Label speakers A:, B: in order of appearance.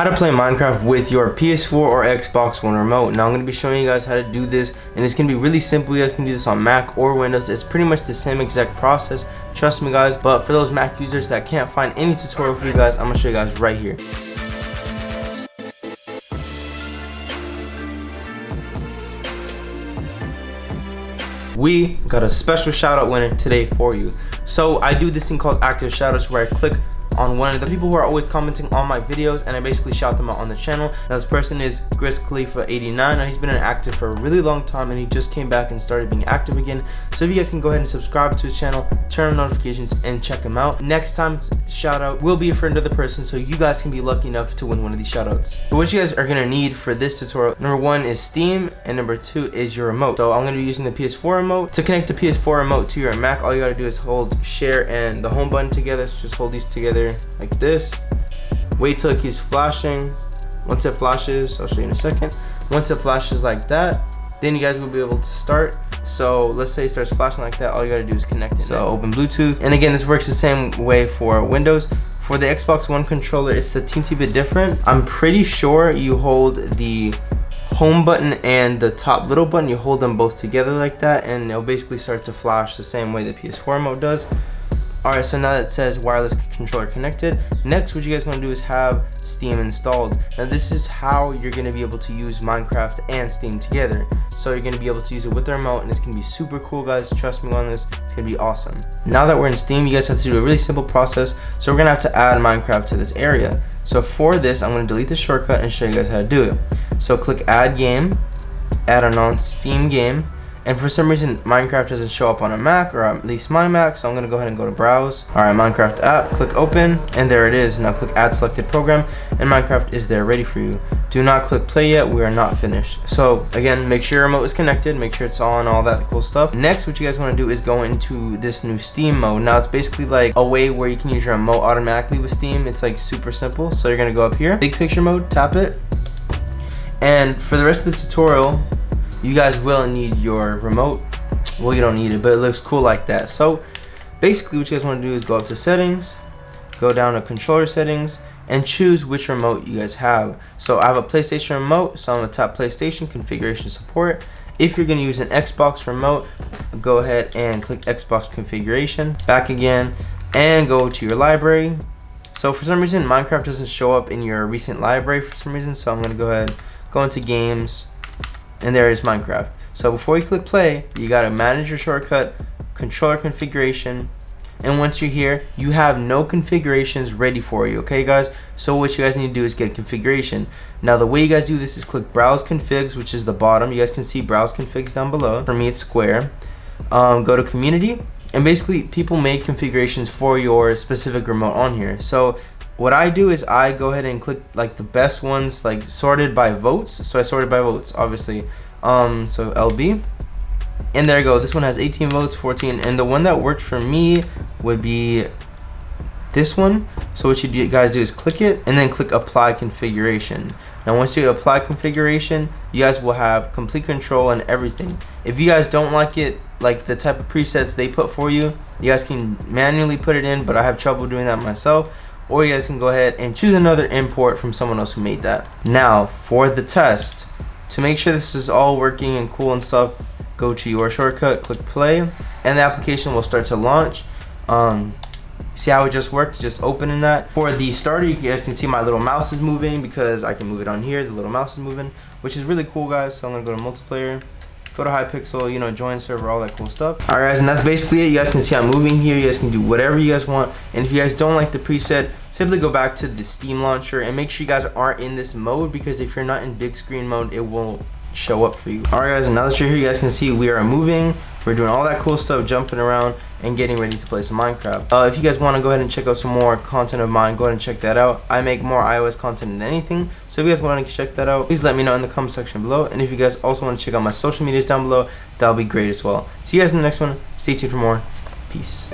A: how to play Minecraft with your PS4 or Xbox One remote. Now I'm going to be showing you guys how to do this, and it's going to be really simple. You guys can do this on Mac or Windows. It's pretty much the same exact process, trust me guys. But for those Mac users that can't find any tutorial for you guys, I'm going to show you guys right here. We got a special shout out winner today for you. So I do this thing called Active Shoutouts, where I click on one of the people who are always commenting on my videos and I basically shout them out on the channel. Now this person is Gris Khalifa 89. Now he's been an active for a really long time and he just came back and started being active again. So if you guys can go ahead and subscribe to his channel, turn on notifications, and check him out. Next time's shout out will be for another person, so you guys can be lucky enough to win one of these shout outs. So what you guys are gonna need for this tutorial, number one is Steam, and number two is your remote. So I'm gonna be using the PS4 remote. To connect the PS4 remote to your Mac, all you gotta do is hold share and the home button together. So just hold these together like this. Wait till it keeps flashing. Once it flashes, I'll show you in a second. Once it flashes like that, then you guys will be able to start. So let's say it starts flashing like that, all you gotta do is connect it. So open Bluetooth, and again, this works the same way for Windows. For the Xbox One controller, it's a teensy bit different. I'm pretty sure you hold the home button and the top little button, you hold them both together like that, and they'll basically start to flash the same way the PS4 remote does. Alright, so now that it says wireless controller connected, next what you guys want to do is have Steam installed. Now this is how you're going to be able to use Minecraft and Steam together. So you're going to be able to use it with the remote, and it's going to be super cool guys, trust me on this, it's going to be awesome. Now that we're in Steam, you guys have to do a really simple process. So we're going to have to add Minecraft to this area. So for this, I'm going to delete the shortcut and show you guys how to do it. So click add game, add a non-Steam game. And for some reason, Minecraft doesn't show up on a Mac, or at least my Mac, so I'm gonna go ahead and go to browse. Alright, Minecraft app, click open, and there it is. Now click add selected program, and Minecraft is there ready for you. Do not click play yet, we are not finished. So again, make sure your remote is connected, make sure it's on, all that cool stuff. Next, what you guys wanna do is go into this new Steam mode. Now it's basically like a way where you can use your remote automatically with Steam. It's like super simple. So you're gonna go up here, big picture mode, tap it. And for the rest of the tutorial, you guys will need your remote. Well, you don't need it, but it looks cool like that. So basically what you guys want to do is go up to settings, go down to controller settings, and choose which remote you guys have. So I have a PlayStation remote, so I'm gonna tap PlayStation configuration support. If you're gonna use an Xbox remote, go ahead and click Xbox configuration, back again, and go to your library. So for some reason Minecraft doesn't show up in your recent library for some reason, so I'm gonna go ahead, go into games, and there is Minecraft. So before you click play, you gotta manage your shortcut, controller configuration, and once you're here, you have no configurations ready for you, okay guys? So what you guys need to do is get configuration. Now the way you guys do this is click browse configs, which is the bottom. You guys can see browse configs down below. For me it's square. Go to community, and basically people made configurations for your specific remote on here. So what I do is I go ahead and click like the best ones, like sorted by votes. So I sorted by votes, obviously. So LB, and there you go. This one has 18 votes, 14, and the one that worked for me would be this one. So what you guys do is click it and then click apply configuration. Now once you apply configuration, you guys will have complete control and everything. If you guys don't like it, like the type of presets they put for you, you guys can manually put it in, but I have trouble doing that myself. Or you guys can go ahead and choose another import from someone else who made that. Now for the test, to make sure this is all working and cool and stuff, go to your shortcut, click play, and the application will start to launch. See how it just worked, just opening that. For the starter, you guys can see my little mouse is moving because I can move it on here. The little mouse is moving, which is really cool guys. So I'm gonna go to multiplayer, go to Hypixel, you know, join server, all that cool stuff. Alright guys, and that's basically it. You guys can see I'm moving here. You guys can do whatever you guys want. And if you guys don't like the preset, simply go back to the Steam launcher and make sure you guys aren't in this mode, because if you're not in big screen mode, it won't show up for you. Alright guys, and now that you're here, you guys can see we are moving. We're doing all that cool stuff, jumping around and getting ready to play some Minecraft. If you guys want to go ahead and check out some more content of mine, go ahead and check that out. I make more iOS content than anything, so if you guys want to check that out, please let me know in the comment section below. And if you guys also want to check out my social medias down below, that'll be great as well. See you guys in the next one. Stay tuned for more. Peace.